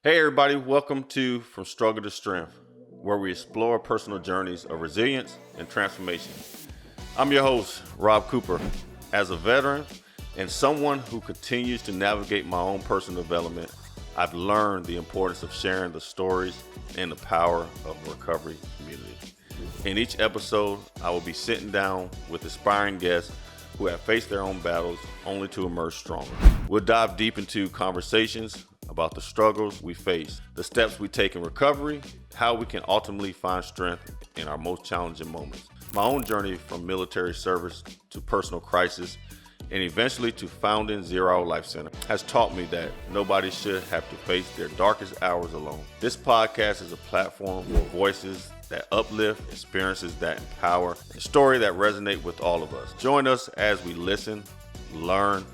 Hey, everybody, welcome to From Struggle to Strength, where we explore personal journeys of resilience and transformation. I'm your host, Rob Cooper. As a veteran and someone who continues to navigate my own personal development, I've learned the importance of sharing the stories and the power of the recovery community. In each episode, I will be sitting down with inspiring guests who have faced their own battles only to emerge stronger. We'll dive deep into conversations about the struggles we face, the steps we take in recovery, how we can ultimately find strength in our most challenging moments. My own journey from military service to personal crisis and eventually to founding Zero Hour Life Center has taught me that nobody should have to face their darkest hours alone. This podcast is a platform for voices that uplift, experiences that empower, and stories that resonate with all of us. Join us as we listen, learn,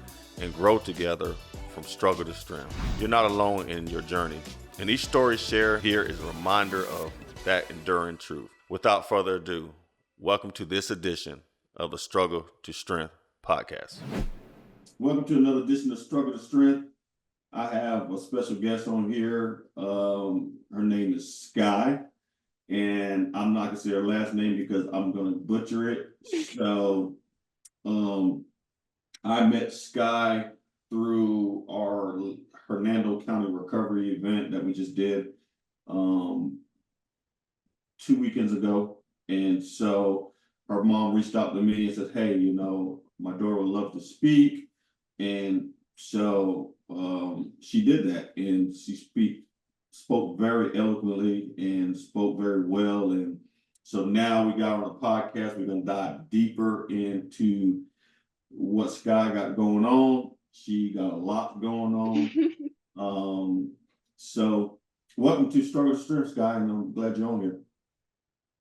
and grow together from struggle to strength. You're not alone in your journey, and each story shared here is a reminder of that enduring truth. Without further ado, welcome to this edition of the Struggle to Strength podcast. Welcome to another edition of Struggle to Strength. I have a special guest on here. Her name is Sky, and I'm not going to say her last name because I'm going to butcher it. So I met Sky through our Hernando County recovery event that we just did 2 weekends ago. And so her mom reached out to me and said, hey, my daughter would love to speak. And so she did that, and she spoke very eloquently and spoke very well. And so now we got on the podcast. We're going to dive deeper into what Sky got going on. She got a lot going on. So welcome to Struggle to Strength, Sky, and I'm glad you're on here.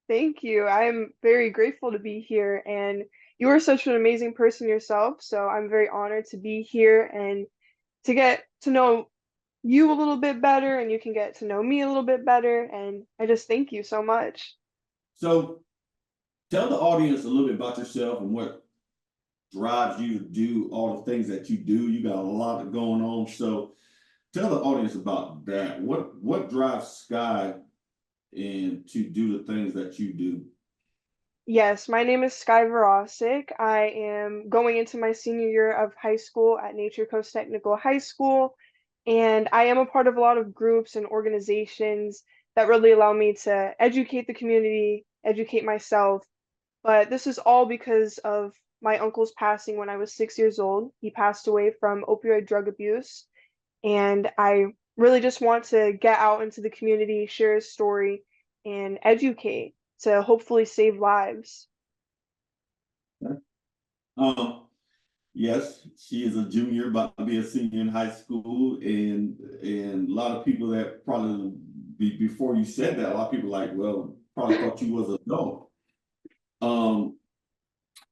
Thank you. I'm very grateful to be here, and you are such an amazing person yourself. So I'm very honored to be here and to get to know you a little bit better, and you can get to know me a little bit better. And I just thank you so much. So tell the audience a little bit about yourself and what drives you to do all the things that you do. You got a lot going on. So tell the audience about that. What drives Sky and to do the things that you do? Yes, my name is Sky Verosic. I am going into my senior year of high school at Nature Coast Technical High School, and I am a part of a lot of groups and organizations that really allow me to educate the community, educate myself. But this is all because of my uncle's passing when I was 6 years old. He passed away from opioid drug abuse, and I really just want to get out into the community, share his story, and educate to hopefully save lives. Um, yes, she is a junior, about to be a senior in high school, and a lot of people that probably before you said that, a lot of people probably thought you was an adult.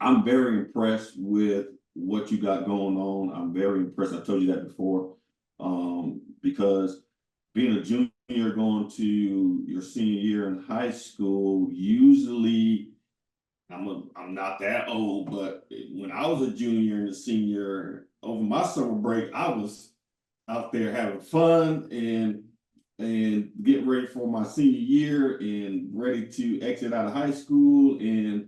I'm very impressed with what you got going on. I'm very impressed. I told you that before, because being a junior going to your senior year in high school, usually I'm not that old, but when I was a junior and a senior over my summer break, I was out there having fun and getting ready for my senior year and ready to exit out of high school and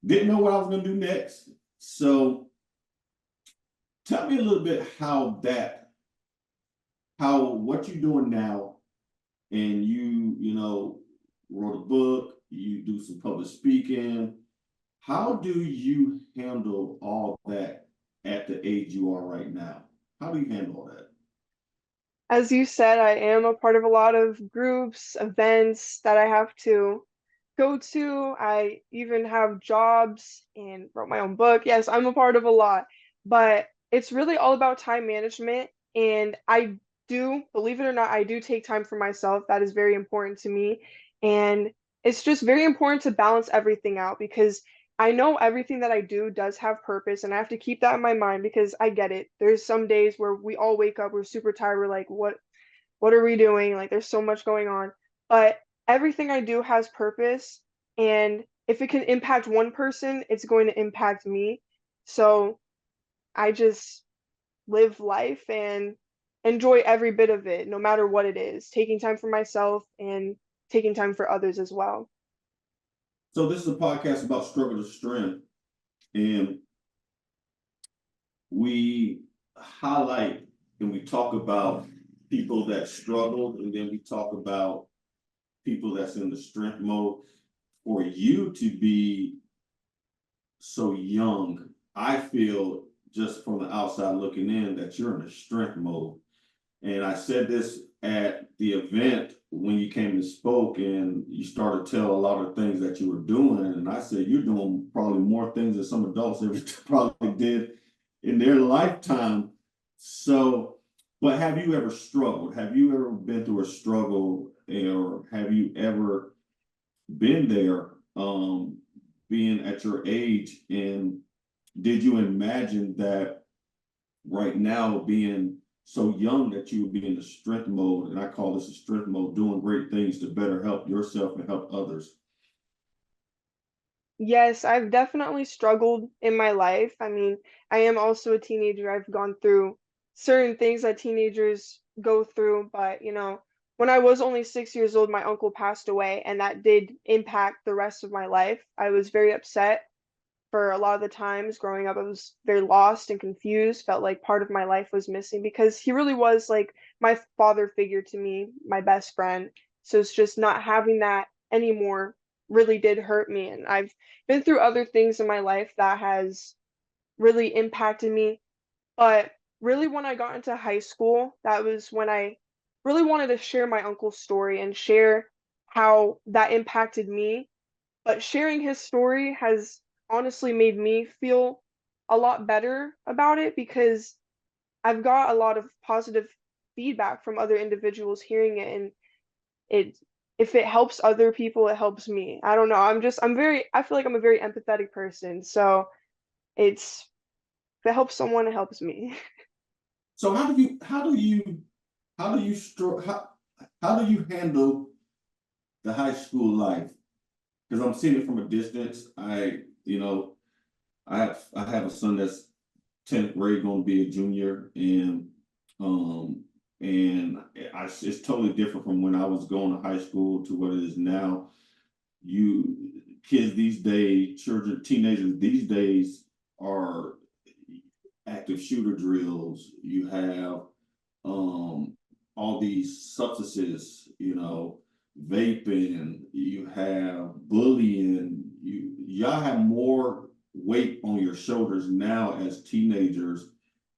didn't know what I was going to do next. So tell me a little bit what you're doing now, and you wrote a book, you do some public speaking. How do you handle all that at the age you are right now? How do you handle all that? As you said, I am a part of a lot of groups, events that I have to go to. I even have jobs and wrote my own book. Yes, I'm a part of a lot, but it's really all about time management. And I do, believe it or not, I do take time for myself. That is very important to me. And it's just very important to balance everything out because I know everything that I do does have purpose, and I have to keep that in my mind because I get it. There's some days where we all wake up, we're super tired, we're like, what are we doing? Like there's so much going on. But everything I do has purpose, and if it can impact one person, it's going to impact me. So I just live life and enjoy every bit of it, no matter what it is, taking time for myself and taking time for others as well. So this is a podcast about struggle to strength, and we highlight and we talk about people that struggled, and then we talk about people that's in the strength mode. For you to be so young, I feel just from the outside looking in that you're in a strength mode. And I said this at the event when you came and spoke, and you started to tell a lot of things that you were doing. And I said, you're doing probably more things than some adults ever probably did in their lifetime. So, but have you ever struggled? Have you ever been through a struggle, or have you ever been there, being at your age? And did you imagine that right now, being so young, that you would be in the strength mode, and I call this a strength mode, doing great things to better help yourself and help others? Yes, I've definitely struggled in my life. I mean, I am also a teenager. I've gone through certain things that teenagers go through, but when I was only 6 years old, my uncle passed away, and that did impact the rest of my life. I was very upset for a lot of the times growing up. I was very lost and confused, felt like part of my life was missing because he really was like my father figure to me, my best friend. So it's just not having that anymore really did hurt me. And I've been through other things in my life that has really impacted me. But really, when I got into high school, that was when I really wanted to share my uncle's story and share how that impacted me, but sharing his story has honestly made me feel a lot better about it because I've got a lot of positive feedback from other individuals hearing it, and it if it helps other people, it helps me. I don't know. I feel like I'm a very empathetic person. So it's if it helps someone, it helps me. So how do you how do you handle the high school life? Because I'm seeing it from a distance. I have a son that's 10th grade, going to be a junior, um it's totally different from when I was going to high school to what it is now. You Kids these days, children, teenagers these days, are active shooter drills. You have all these substances, vaping. You have bullying. Y'all have more weight on your shoulders now as teenagers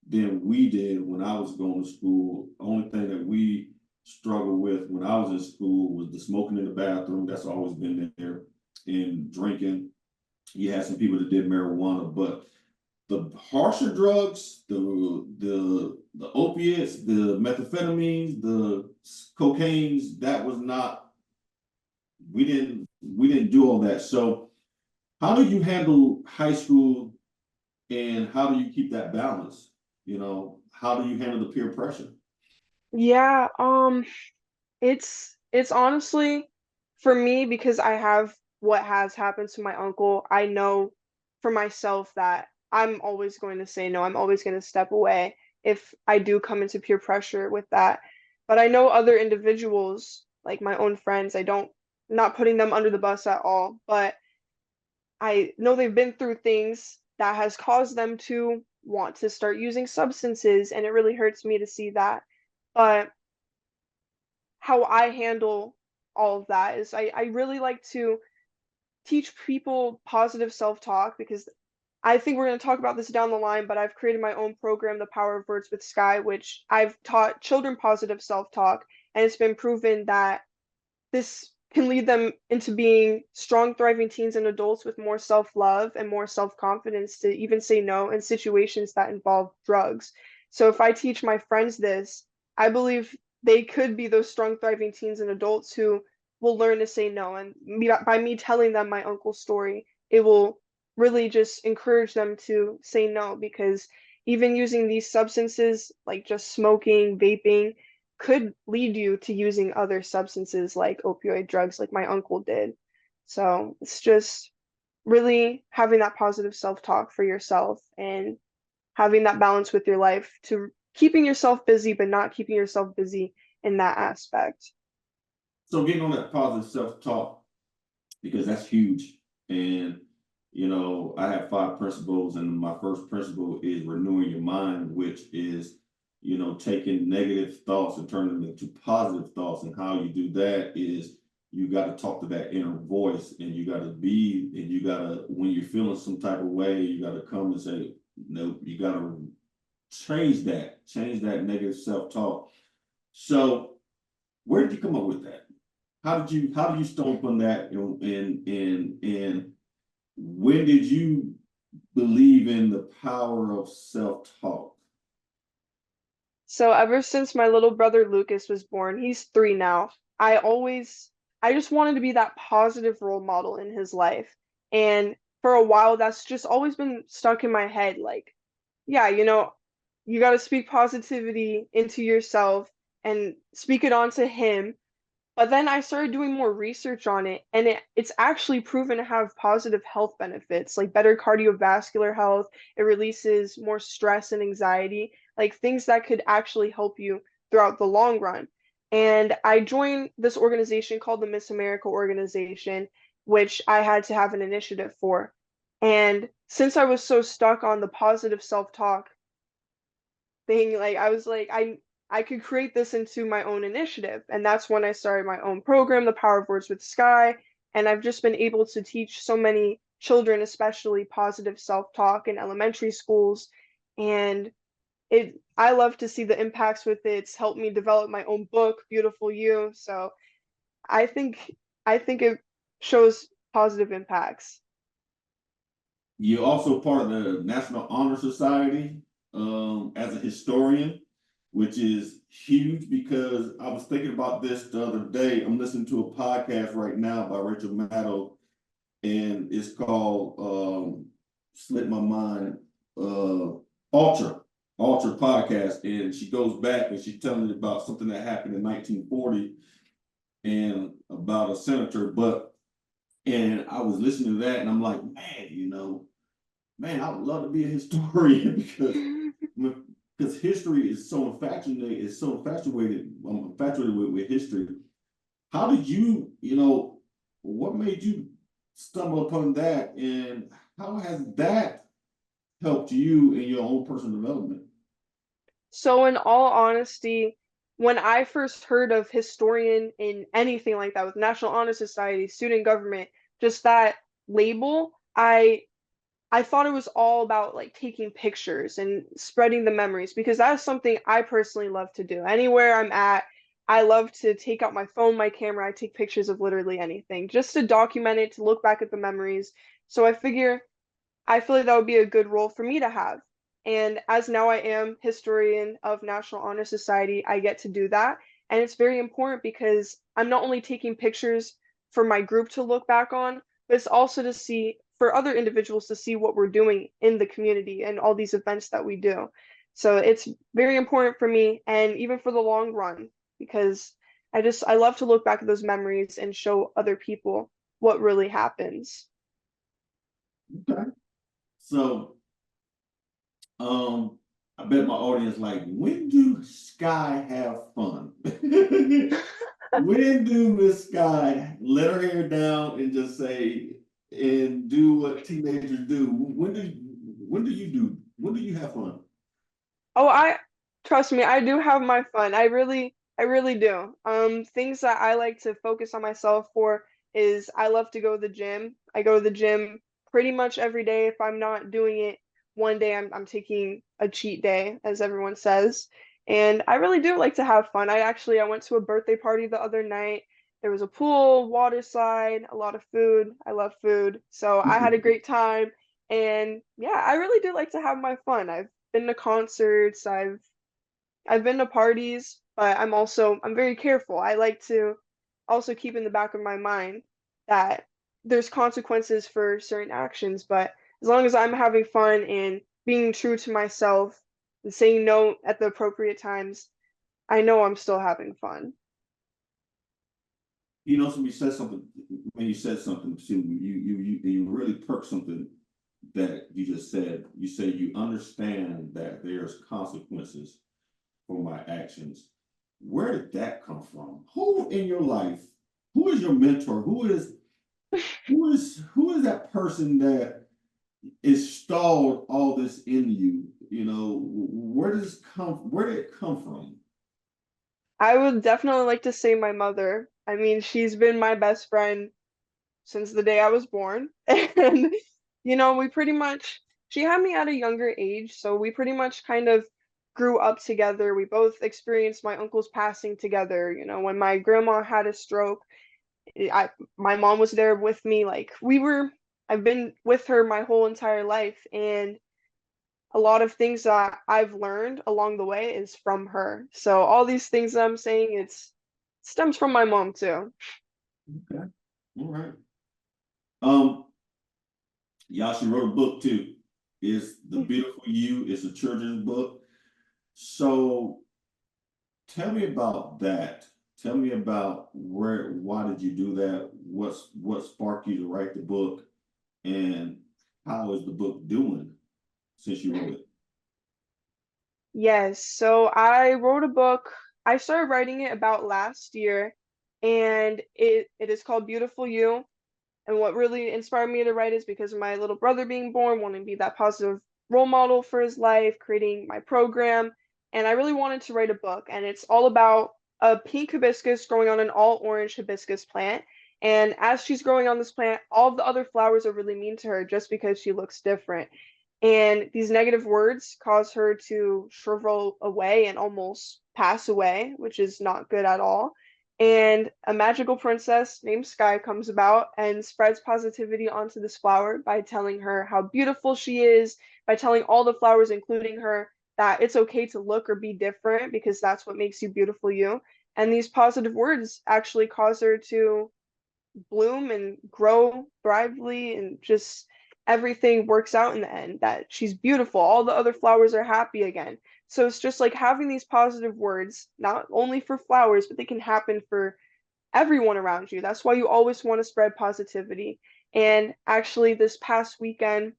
than we did when I was going to school. Only thing that we struggled with when I was in school was the smoking in the bathroom. That's always been there, and drinking. You had some people that did marijuana, but the harsher drugs, the opiates, the methamphetamines, the cocaines, that was not. We didn't do all that. So how do you handle high school, and how do you keep that balance? How do you handle the peer pressure? Yeah, it's honestly for me because I have what has happened to my uncle. I know for myself that I'm always going to say no. I'm always going to step away if I do come into peer pressure with that. But I know other individuals, like my own friends, not putting them under the bus at all, but I know they've been through things that has caused them to want to start using substances, and it really hurts me to see that. But how I handle all of that is I really like to teach people positive self-talk because I think we're going to talk about this down the line, but I've created my own program, The Power of Words with Sky, which I've taught children positive self-talk, and it's been proven that this can lead them into being strong, thriving teens and adults with more self-love and more self-confidence to even say no in situations that involve drugs. So if I teach my friends this, I believe they could be those strong, thriving teens and adults who will learn to say no. And by me telling them my uncle's story, it will really just encourage them to say no because even using these substances like just smoking, vaping, could lead you to using other substances like opioid drugs, like my uncle did. So it's just really having that positive self-talk for yourself and having that balance with your life to keeping yourself busy, but not keeping yourself busy in that aspect. So getting on that positive self-talk, because that's huge. And, you know, I have 5 principles, and my first principle is renewing your mind, which is, you know, taking negative thoughts and turning them into positive thoughts. And how you do that is you got to talk to that inner voice, and you got to when you're feeling some type of way, you got to come and say, no, you got to change that negative self-talk. So where did you come up with that? How did you stumble on that, and when did you believe in the power of self-talk? So ever since my little brother Lucas was born, he's 3 now, I just wanted to be that positive role model in his life. And for a while, that's just always been stuck in my head. Like, yeah, you got to speak positivity into yourself and speak it onto him. But then I started doing more research on it, and it's actually proven to have positive health benefits, like better cardiovascular health. It releases more stress and anxiety, like things that could actually help you throughout the long run. And I joined this organization called the Miss America organization, which I had to have an initiative for. And since I was so stuck on the positive self-talk thing, like I was like, I could create this into my own initiative. And that's when I started my own program, The Power of Words with Sky. And I've just been able to teach so many children, especially positive self-talk in elementary schools. And I love to see the impacts with it. It's helped me develop my own book, Beautiful You. So I think I think it shows positive impacts. You're also part of the National Honor Society, as a historian, which is huge, because I was thinking about this the other day. I'm listening to a podcast right now by Rachel Maddow, and it's called Slip My Mind, Ultra podcast. And she goes back and she's telling me about something that happened in 1940 and about a senator. And I was listening to that and I'm like, man, I would love to be a historian because history is so infatuated. I'm infatuated with history. How did what made you stumble upon that, and how has that helped you in your own personal development? So, in all honesty, when I first heard of historian in anything like that with National Honor Society, student government, just that label, I thought it was all about like taking pictures and spreading the memories because that's something I personally love to do. Anywhere I'm at, I love to take out my phone, my camera, I take pictures of literally anything just to document it, to look back at the memories. So I feel like that would be a good role for me to have. And as now I am historian of National Honor Society, I get to do that. And it's very important because I'm not only taking pictures for my group to look back on, but it's also to see for other individuals to see what we're doing in the community and all these events that we do. So it's very important for me and even for the long run because I love to look back at those memories and show other people what really happens. Okay. So, I bet my audience like, when do Sky have fun? When do Miss Sky let her hair down and just say and do what teenagers do? When do you have fun? Oh, I trust me, I do have my fun. I really do. Things that I like to focus on myself for is I love to go to the gym. I go to the gym pretty much every day. If I'm not doing it one day, I'm taking a cheat day, as everyone says. And I really do like to have fun. I went to a birthday party the other night. There was a pool, water slide, a lot of food. I love food. So I had a great time. And yeah, I really do like to have my fun. I've been to concerts, I've been to parties, but I'm very careful. I like to also keep in the back of my mind that there's consequences for certain actions, but as long as I'm having fun and being true to myself and saying no at the appropriate times, I know I'm still having fun. When you said something to you really perked something that you just said. You say you understand that there's consequences for my actions. Where did that come from? Who in your life, who is your mentor? Who is that person that installed all this in you? You know, where did it come from? I would definitely like to say my mother. I mean, she's been my best friend since the day I was born. And, we pretty much, she had me at a younger age, so we pretty much kind of grew up together. We both experienced my uncle's passing together. When my grandma had a stroke, my mom was there with me. I've been with her my whole entire life, and a lot of things that I've learned along the way is from her. So all these things that I'm saying, stems from my mom too. Okay, all right. Um, Yashi wrote a book too. It's The Beautiful You. It's a children's book. So tell me about that. Tell me about why did you do that? What sparked you to write the book, and how is the book doing since you wrote it? Yes, so I wrote a book. I started writing it about last year, and it is called Beautiful You. And what really inspired me to write is because of my little brother being born, wanting to be that positive role model for his life, creating my program. And I really wanted to write a book. And it's all about a pink hibiscus growing on an all orange hibiscus plant. And as she's growing on this plant, all of the other flowers are really mean to her just because she looks different. And these negative words cause her to shrivel away and almost pass away, which is not good at all. And a magical princess named Sky comes about and spreads positivity onto this flower by telling her how beautiful she is, by telling all the flowers, including her, that it's okay to look or be different because that's what makes you beautiful you. And these positive words actually cause her to bloom and grow thrively, and just everything works out in the end, that she's beautiful, all the other flowers are happy again. So it's just like having these positive words, not only for flowers, but they can happen for everyone around you. That's why you always want to spread positivity. And actually this past weekend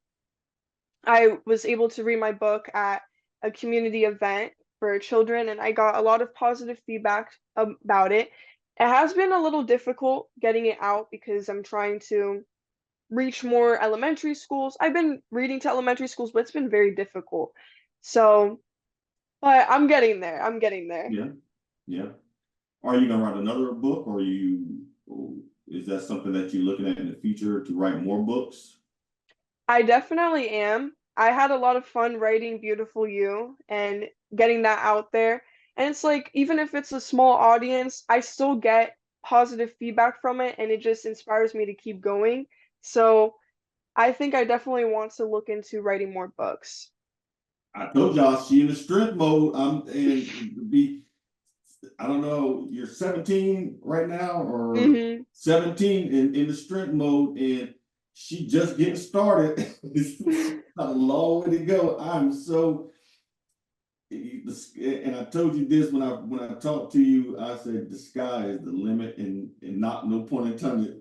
I was able to read my book at a community event for children, and I got a lot of positive feedback about it. It has been a little difficult getting it out because I'm trying to reach more elementary schools. I've been reading to elementary schools, but it's been very difficult. So, but I'm getting there. I'm getting there. Yeah, yeah. Are you gonna write another book, or is that something that you're looking at in the future to write more books? I definitely am. I had a lot of fun writing Beautiful You and getting that out there. And it's like, even if it's a small audience, I still get positive feedback from it, and it just inspires me to keep going. So I think I definitely want to look into writing more books. I told y'all she in the strength mode. And be I don't know, you're 17 right now or Hmm. 17 in the strength mode, and she just getting started. It's a long way to go. And I told you this when I talked to you. I said the sky is the limit, and not no pun intended.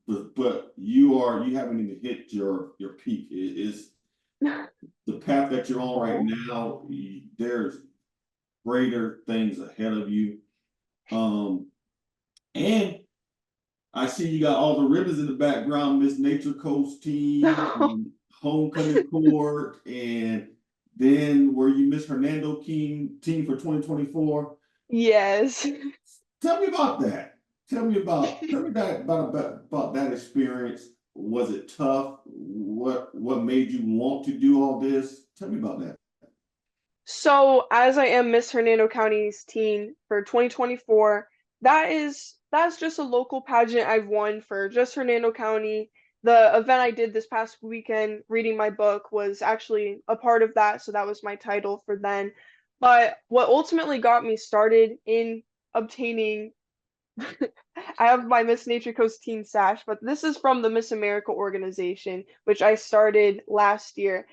But you haven't even hit your peak. It's the path that you're on right now. There's greater things ahead of you. And I see you got all the ribbons in the background, Miss Nature Coast Teen, and Homecoming Court, and then were you Miss Hernando Teen for 2024? Yes. Tell me about that. Tell me about that experience. Was it tough? What made you want to do all this? Tell me about that. So, as I am Miss Hernando County's teen for 2024, that's just a local pageant I've won for just Hernando County. The event I did this past weekend, reading my book, was actually a part of that, so that was my title for then. But what ultimately got me started in obtaining, I have my Miss Nature Coast Teen sash, but this is from the Miss America organization, which I started last year.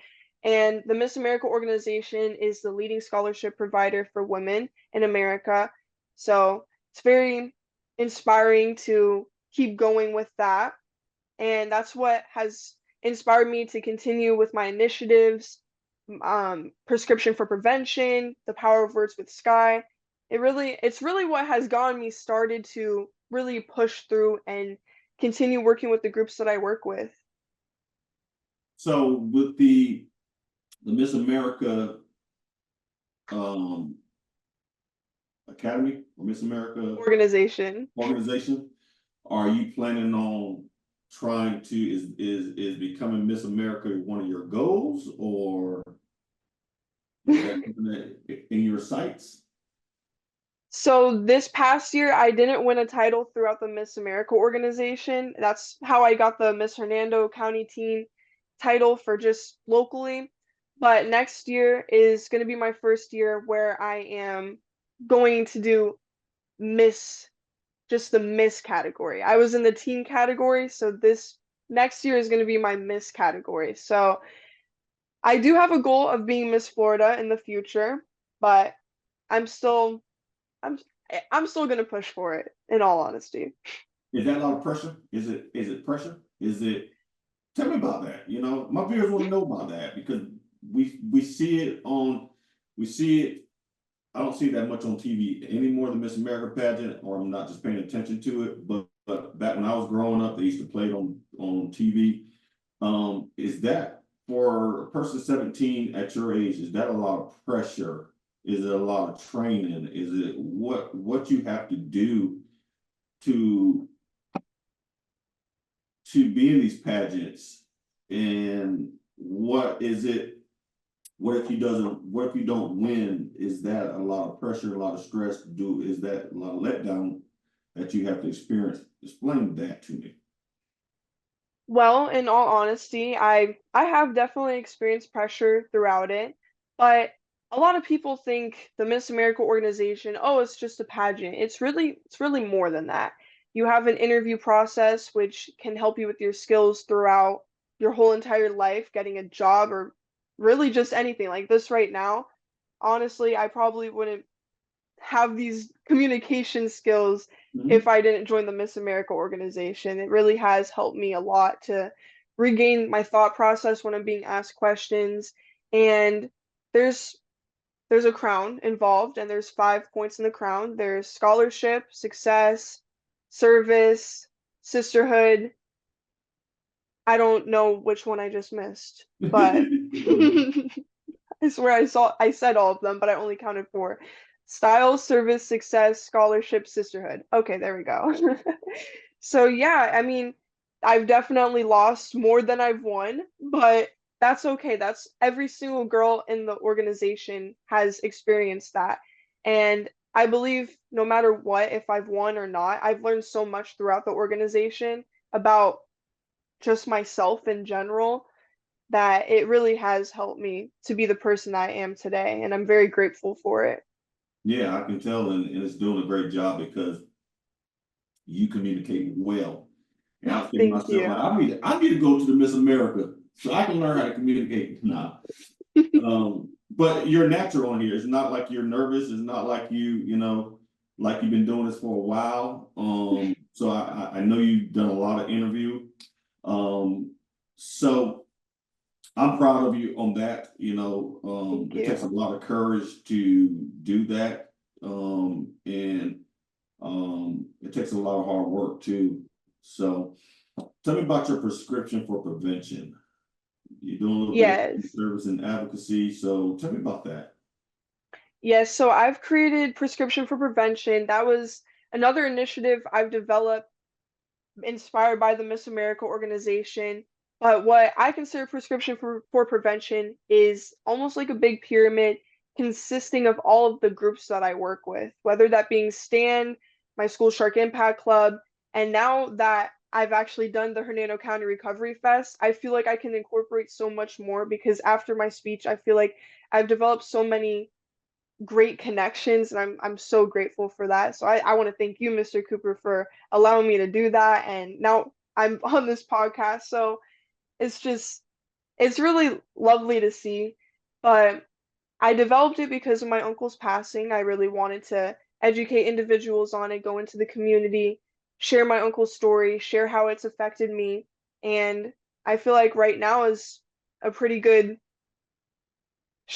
And the Miss America organization is the leading scholarship provider for women in America. So it's very inspiring to keep going with that. And that's what has inspired me to continue with my initiatives. prescription for prevention, the power of words with Sky. It's really what has gotten me started to really push through and continue working with the groups that I work with. So with the Miss America Academy or Miss America Organization. are you planning on trying to is becoming Miss America one of your goals, or is that something that in your sights? So this past year, I didn't win a title throughout the Miss America organization. That's how I got the Miss Hernando County Teen title for just locally. But next year is going to be my first year where I am going to do Miss, just the Miss category. I was in the teen category, so this next year is going to be my Miss category. So I do have a goal of being Miss Florida in the future, but I'm still I'm I'm still gonna push for it, in all honesty. Is that a lot of pressure? Is it pressure? Is it Tell me about that. My viewers want to know about that because we see it on we see it. I don't see that much on TV anymore, the Miss America pageant, or I'm not just paying attention to it. But back when I was growing up, they used to play it on TV. Is that for a person 17 at your age, is that a lot of pressure? Is it a lot of training? Is it what you have to do to be in these pageants? And what is it? What if you don't win? Is that a lot of pressure, a lot of stress? Is that a lot of letdown that you have to experience? Explain that to me. Well, in all honesty, I have definitely experienced pressure throughout it, but a lot of people think the Miss America organization, oh, it's just a pageant. It's really more than that. You have an interview process which can help you with your skills throughout your whole entire life, getting a job or really just anything like this right now. Honestly, I probably wouldn't have these communication skills if I didn't join the Miss America organization. It really has helped me a lot to regain my thought process when I'm being asked questions. And there's there's a crown involved, and there's 5 points in the crown. There's scholarship, success, service, sisterhood. I don't know which one I just missed, but I swear I said all of them, but I only counted four. Style, service, success, scholarship, sisterhood. Okay, there we go. So yeah, I mean, I've definitely lost more than I've won, but that's okay. That's every single girl in the organization has experienced that. And I believe no matter what, if I've won or not, I've learned so much throughout the organization about just myself in general that it really has helped me to be the person I am today, and I'm very grateful for it. Yeah, I can tell, and it's doing a great job because you communicate well. And I was thinking to Thank myself, like, you. I need to go to the Miss America so I can learn how to communicate. Nah. But you're natural on here. It's not like you're nervous. It's not like like you've been doing this for a while. So I know you've done a lot of interview. So I'm proud of you on that. Thank It takes a you. lot of courage to do that. And it takes a lot of hard work too. So tell me about your prescription for prevention. You're doing a little bit of Yes. service and advocacy. So tell me about that. Yes, so I've created Prescription for Prevention. That was another initiative I've developed inspired by the Miss America organization. But what I consider prescription for prevention is almost like a big pyramid consisting of all of the groups that I work with, whether that being STAN, my school Shark Impact Club, and now that I've actually done the Hernando County Recovery Fest, I feel like I can incorporate so much more because after my speech, I feel like I've developed so many great connections, and I'm so grateful for that. So I want to thank you, Mr. Cooper, for allowing me to do that. And now I'm on this podcast. So it's just it's really lovely to see. But I developed it because of my uncle's passing. I really wanted to educate individuals on it, go into the community, share my uncle's story, share how it's affected me. And I feel like right now is a pretty good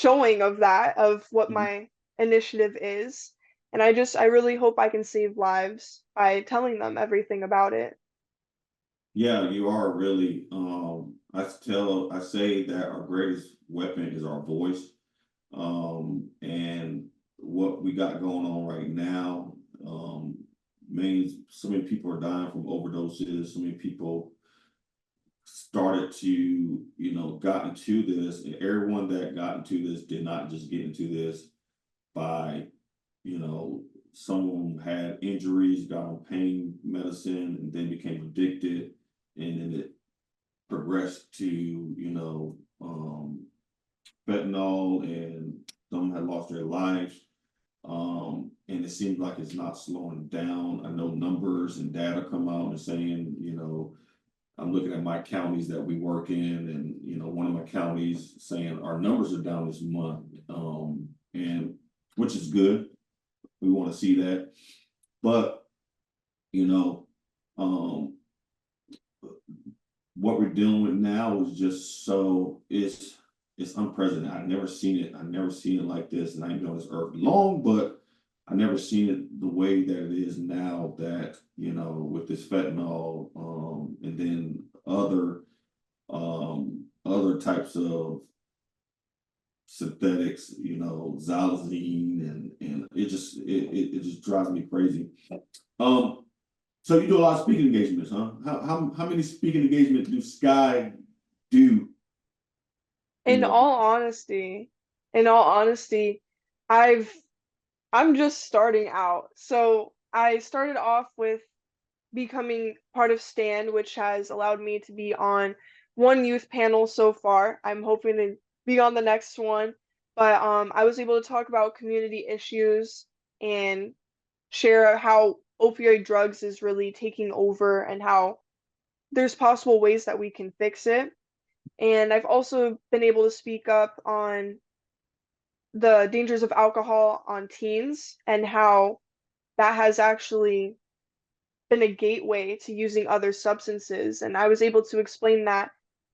showing of that, of what Mhm. my initiative is. And I really hope I can save lives by telling them everything about it. Yeah, you are really. I say that our greatest weapon is our voice. And what we got going on right now, means so many people are dying from overdoses. So many people started to, got into this, and everyone that got into this did not just get into this by, you know, someone had injuries, got on pain medicine, and then became addicted, and then it progressed to, fentanyl, and some had lost their lives. And it seems like it's not slowing down. I know numbers and data come out and saying, I'm looking at my counties that we work in, and one of my counties saying our numbers are down this month, and which is good. We want to see that, but you know, um, what we're dealing with now is just it's unprecedented. I've never seen it. I've never seen it like this, and I ain't been on this earth long, but I never seen it the way that it is now. That with this fentanyl, and then other types of synthetics, xylazine, and it just drives me crazy. Um, so you do a lot of speaking engagements, huh? How many speaking engagements do Sky do? In all honesty, in all honesty, I've I'm just starting out. So I started off with becoming part of Stand, which has allowed me to be on one youth panel so far. I'm hoping to be on the next one. But I was able to talk about community issues and share how opioid drugs is really taking over and how there's possible ways that we can fix it. And I've also been able to speak up on the dangers of alcohol on teens and how that has actually been a gateway to using other substances. And I was able to explain that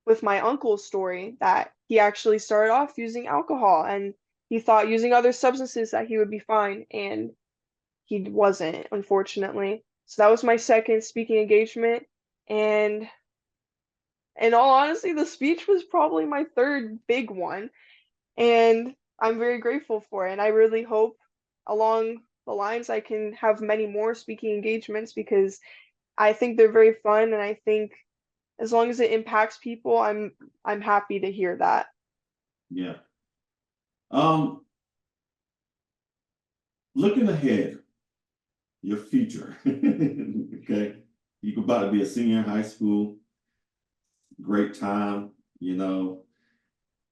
with my uncle's story that he actually started off using alcohol and he thought using other substances that he would be fine, and he wasn't, unfortunately. So that was my second speaking engagement. And in all honesty, the speech was probably my third big one. And I'm very grateful for it. And I really hope along the lines I can have many more speaking engagements because I think they're very fun, and I think as long as it impacts people, I'm happy to hear that. Yeah. Um, Looking ahead, your future. Okay, you're about to be a senior in high school. Great time, and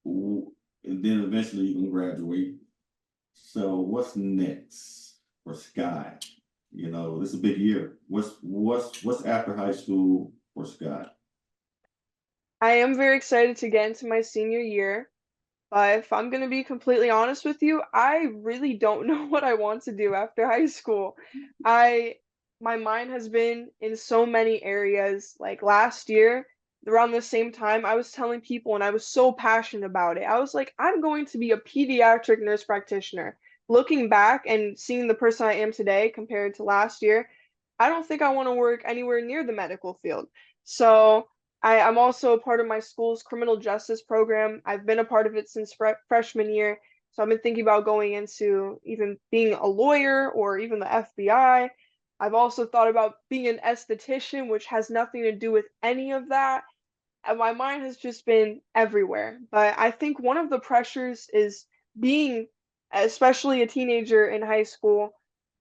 then eventually you can graduate. So what's next for Sky? This is a big year. What's after high school for Sky? I am very excited to get into my senior year, but if I'm going to be completely honest with you, I really don't know what I want to do after high school. I My mind has been in so many areas. Like last year, around the same time, I was telling people and I was so passionate about it. I was like, I'm going to be a pediatric nurse practitioner. Looking back and seeing the person I am today compared to last year, I don't think I want to work anywhere near the medical field. So I'm also a part of my school's criminal justice program. I've been a part of it since freshman year. So I've been thinking about going into even being a lawyer or even the FBI. I've also thought about being an esthetician, which has nothing to do with any of that. And my mind has just been everywhere. But I think one of the pressures is being, especially a teenager in high school,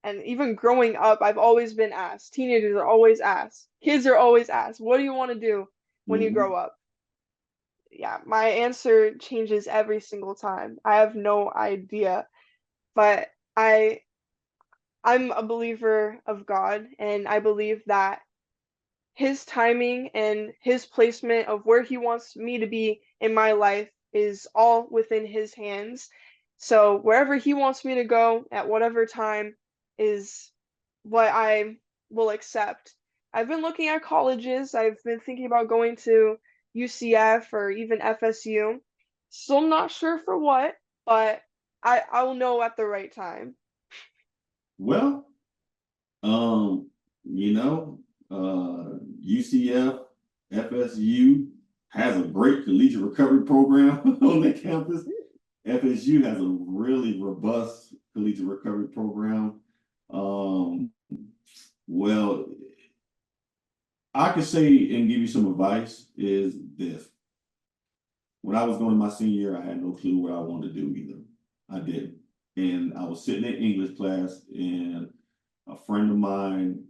and even growing up, I've always been asked, teenagers are always asked, kids are always asked, what do you want to do when you Mm-hmm. grow up? Yeah, my answer changes every single time. I have no idea, but I'm a believer of God, and I believe that his timing and his placement of where he wants me to be in my life is all within his hands. So wherever he wants me to go at whatever time is what I will accept. I've been looking at colleges. I've been thinking about going to UCF or even FSU. Still not sure for what, but I'll know at the right time. Well, you know, UCF, FSU has a great collegiate recovery program on their campus. FSU has a really robust collegiate recovery program. Well, I could say and give you some advice is this. When I was going to my senior year, I had no clue what I wanted to do either. I didn't. And I was sitting in English class, and a friend of mine,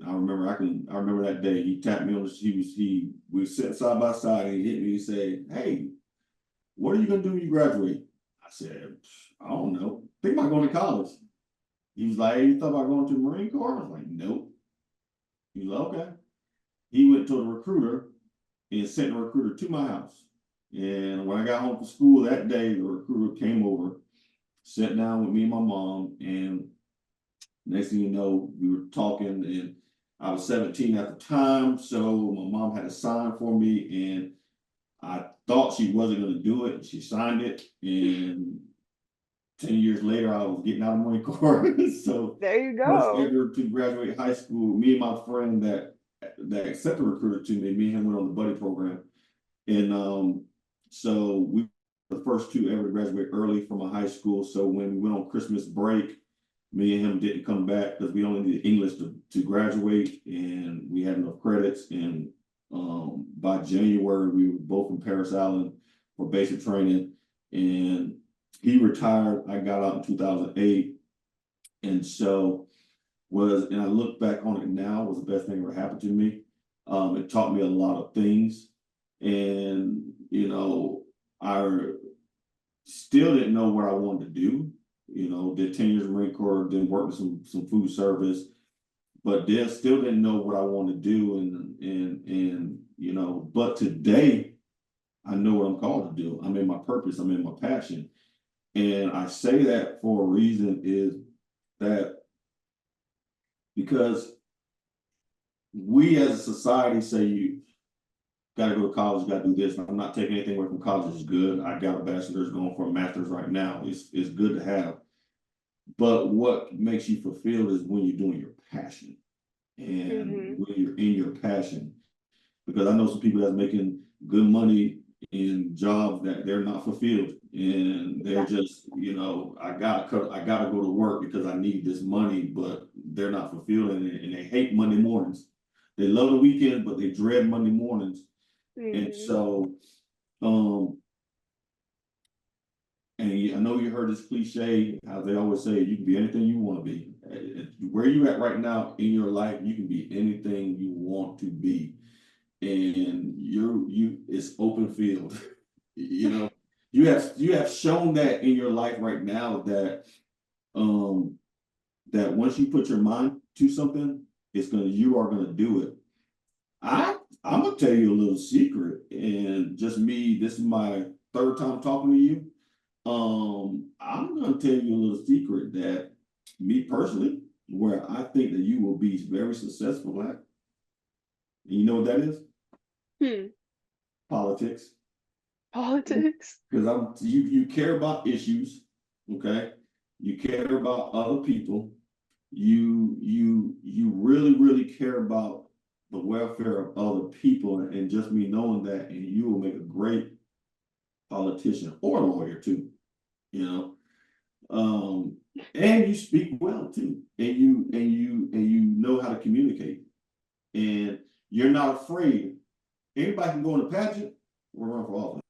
I remember that day, he tapped me on we were sitting side by side, and he hit me and said, "Hey, what are you gonna do when you graduate?" I said, "I don't know. Think about going to college." He was like, "Hey, you thought about going to the Marine Corps?" I was like, "Nope." He was like, "Okay." He went to a recruiter and sent a recruiter to my house. And when I got home from school that day, the recruiter came over, sat down with me and my mom, and next thing you know, we were talking, and I was 17 at the time, so my mom had a sign for me, and I thought she wasn't going to do it. She signed it, and 10 years later, I was getting out of the Marine Corps. So There you first go. ever to graduate high school, me and my friend that accepted recruiter to me and him went on the buddy program. And so we were the first two ever to graduate early from a high school. So when we went on Christmas break, me and him didn't come back because we only needed English to graduate, and we had enough credits. And by January, we were both in Paris Island for basic training. And he retired. I got out in 2008. And so and I look back on it now, it was the best thing that ever happened to me. It taught me a lot of things. And, I still didn't know what I wanted to do. Did 10 years of Marine Corps, then worked with some food service, but still didn't know what I wanted to do. But today I know what I'm called to do. I'm in my purpose, I'm in my passion. And I say that for a reason is that because we as a society say you got to go to college, got to do this. I'm not taking anything away from college. It's good. I got a bachelor's, going for a master's right now. It's good to have. But what makes you fulfilled is when you're doing your passion and when you're in your passion. Because I know some people that's making good money in jobs that they're not fulfilled, and they're just, I gotta go to work because I need this money, but they're not fulfilled, and they hate Monday mornings. They love the weekend, but they dread Monday mornings. And so, and I know you heard this cliche, how they always say, you can be anything you want to be. Where you at right now in your life, you can be anything you want to be. And it's open field. You have shown that in your life right now that that once you put your mind to something, you are gonna do it. I'm gonna tell you a little secret, and just me, this is my third time talking to you. I'm gonna tell you a little secret that me personally, where I think that you will be very successful at. You know what that is? Politics. Politics. Because you care about issues, okay? You care about other people. You really, really care about the welfare of other people, and just me knowing that, and you will make a great politician or lawyer too, and you speak well too, and you know how to communicate, and you're not afraid. Anybody can go in a pageant or run for office.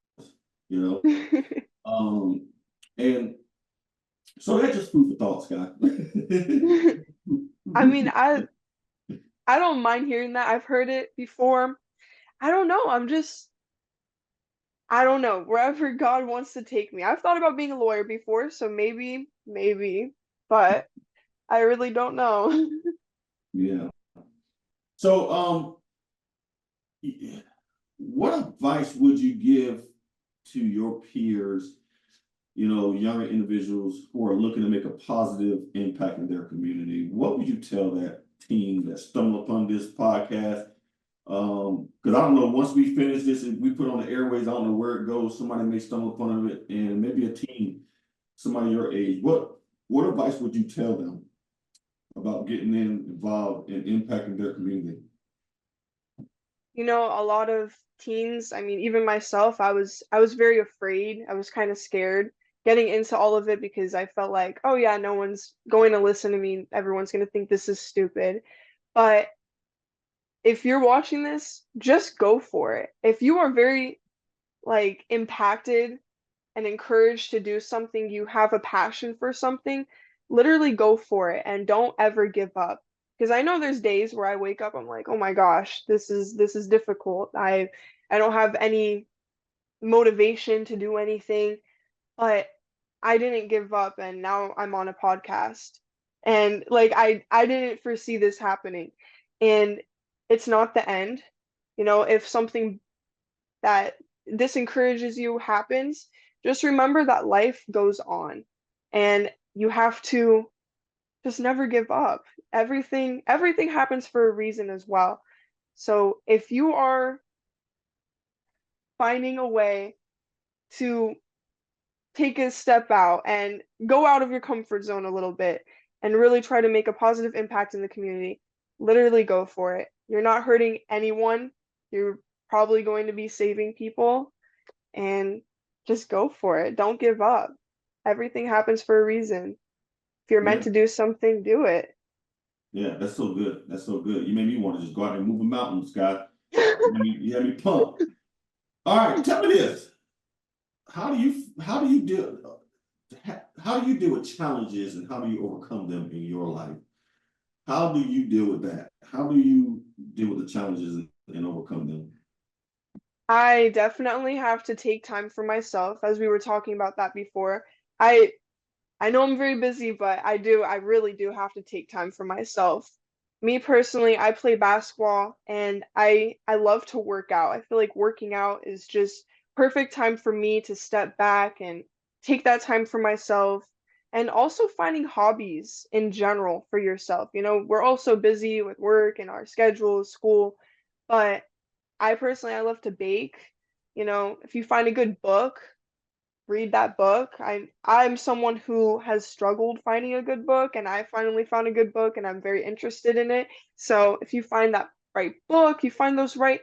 And so that's just food for thought, Scott. I mean, I don't mind hearing that. I've heard it before. I don't know. I don't know. Wherever God wants to take me. I've thought about being a lawyer before, so maybe, but I really don't know. Yeah. So, what advice would you give to your peers, younger individuals who are looking to make a positive impact in their community? What would you tell that teen that stumbled upon this podcast? Because I don't know, once we finish this and we put on the airways, I don't know where it goes. Somebody may stumble upon it, and maybe a teen somebody your age, what advice would you tell them about getting involved and impacting their community? You know, a lot of teens, I mean, even myself, I was very afraid. I was kind of scared getting into all of it because I felt like, oh yeah, no one's going to listen to me. Everyone's going to think this is stupid. But if you're watching this, just go for it. If you are very like impacted and encouraged to do something, you have a passion for something, literally go for it and don't ever give up. Because I know there's days where I wake up, I'm like, oh my gosh, this is difficult. I don't have any motivation to do anything, but I didn't give up and now I'm on a podcast. And like I didn't foresee this happening. And it's not the end. You know, if something that this encourages you happens, just remember that life goes on and you have to just never give up. Everything happens for a reason as well. So if you are finding a way to take a step out and go out of your comfort zone a little bit and really try to make a positive impact in the community, literally go for it. You're not hurting anyone. You're probably going to be saving people and just go for it. Don't give up. Everything happens for a reason. If you're meant Yeah, to do something, do it. yeah, that's so good. That's so good. You made me want to just go out and move a mountain, Scott. You had me pumped. All right, tell me this. How do you deal with challenges and how do you overcome them in your life? How do you deal with that? How do you deal with the challenges and overcome them? I definitely have to take time for myself, as we were talking about that before. I I know I'm very busy, but I really do have to take time for myself. Me personally, I play basketball and I love to work out. I feel like working out is just perfect time for me to step back and take that time for myself and also finding hobbies in general for yourself. You know, we're all so busy with work and our schedules, school, but I personally I love to bake. You know, if you find a good book, read that book. I'm someone who has struggled finding a good book and I finally found a good book and I'm very interested in it. So if you find that right book, you find those right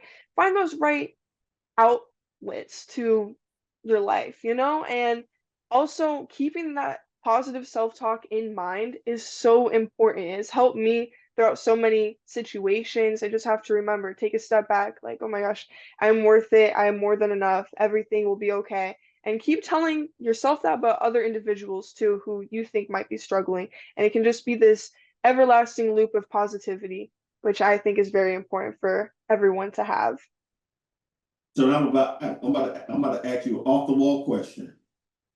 outlets to your life, you know? And also keeping that positive self-talk in mind is so important. It's helped me throughout so many situations. I just have to remember, take a step back, like, oh my gosh, I'm worth it. I am more than enough. Everything will be okay. And keep telling yourself that about other individuals too who you think might be struggling. And it can just be this everlasting loop of positivity, which I think is very important for everyone to have. So now I'm about to ask you an off the wall question.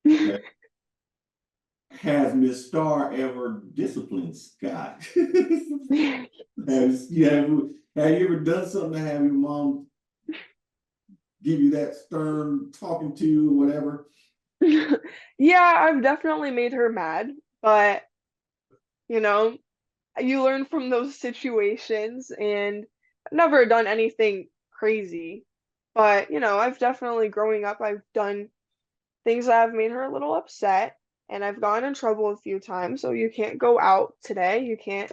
Okay. Has Miss Starr ever disciplined Scott? Have you ever done something to have your mom give you that stern talking to, whatever? Yeah, I've definitely made her mad, but you know, you learn from those situations and I've never done anything crazy. But, you know, I've definitely growing up, I've done things that have made her a little upset and I've gotten in trouble a few times. So you can't go out today. You can't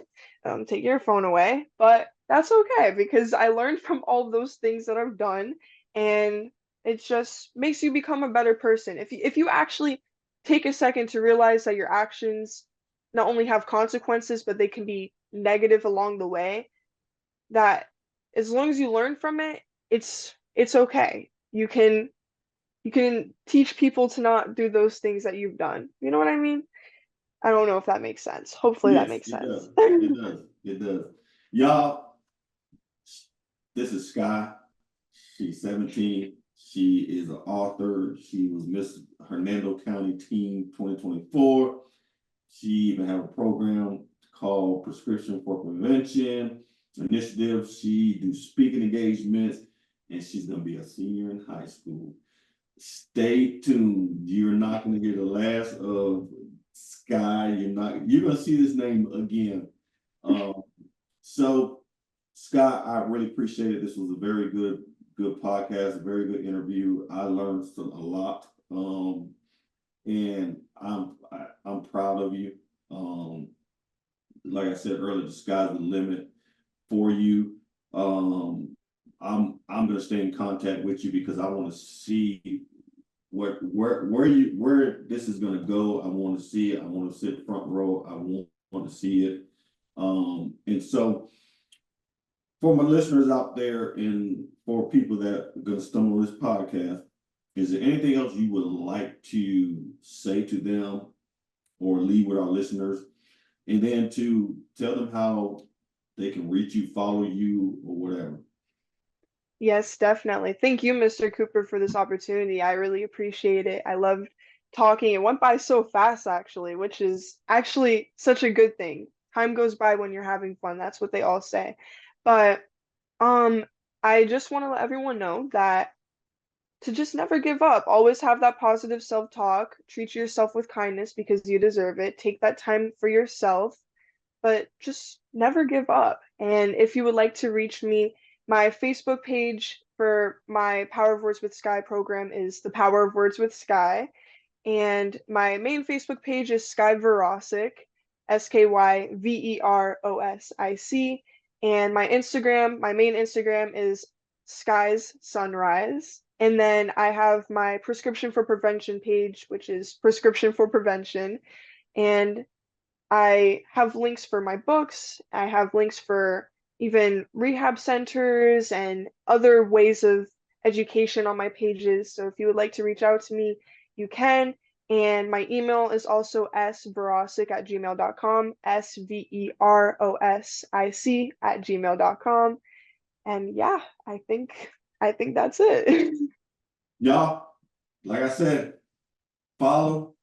take your phone away, but that's okay because I learned from all those things that I've done and it just makes you become a better person. If you actually take a second to realize that your actions not only have consequences, but they can be negative along the way, that as long as you learn from it, it's okay. You can teach people to not do those things that you've done. You know what I mean? I don't know if that makes sense. Hopefully that Yes, makes it does. sense. It does. It does. Y'all, this is Sky. She's 17. She is an author. She was Miss Hernando County Teen 2024. She even have a program called Prescription for Prevention Initiative. She do speaking engagements, and she's gonna be a senior in high school. Stay tuned. You're not gonna hear the last of Sky. You're gonna see this name again. Um, so Scott, I really appreciate it. This was a very good podcast, a very good interview. I learned a lot. And I'm proud of you. Like I said earlier, the sky's the limit for you. I'm gonna stay in contact with you because I want to see where this is gonna go. I want to see it. I want to sit front row. I want to see it. And so for my listeners out there and for people that are gonna stumble on this podcast, is there anything else you would like to say to them or leave with our listeners? And then to tell them how they can reach you, follow you, or whatever. Yes, definitely. Thank you, Mr. Cooper, for this opportunity. I really appreciate it. I loved talking. It went by so fast, actually, which is actually such a good thing. Time goes by when you're having fun. That's what they all say. But um, I just want to let everyone know that to just never give up. Always have that positive self-talk. Treat yourself with kindness because you deserve it. Take that time for yourself, but just never give up. And if you would like to reach me, my Facebook page for my Power of Words with Sky program is the Power of Words with Sky. And my main Facebook page is Sky Verosic, SkyVerosic. And my Instagram, my main Instagram is Skies Sunrise. And then I have my Prescription for Prevention page, which is Prescription for Prevention. And I have links for my books. I have links for even rehab centers and other ways of education on my pages. So if you would like to reach out to me, you can. And my email is also sverosic@gmail.com, SVEROSIC@gmail.com. And yeah, I think that's it. Y'all, like I said, follow,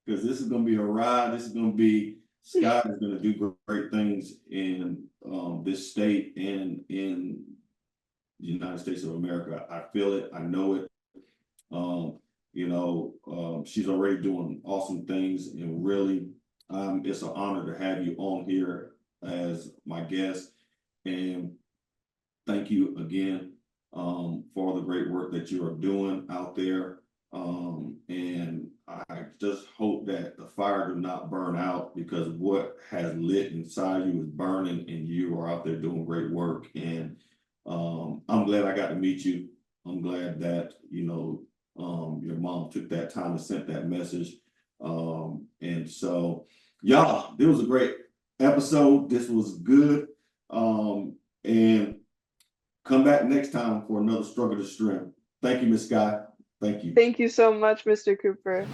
because this is gonna be a ride. This is gonna be Scott is gonna do great things in this state and in the United States of America. I feel it, I know it. She's already doing awesome things, and really, it's an honor to have you on here as my guest. And thank you again for the great work that you are doing out there. And I just hope that the fire do not burn out, because what has lit inside you is burning, and you are out there doing great work. And I'm glad I got to meet you. I'm glad that, your mom took that time and sent that message. And so, y'all, this was a great episode. This was good. And come back next time for another Struggle to Strength. Thank you, Miss Sky. Thank you. Thank you so much, Mr. Cooper.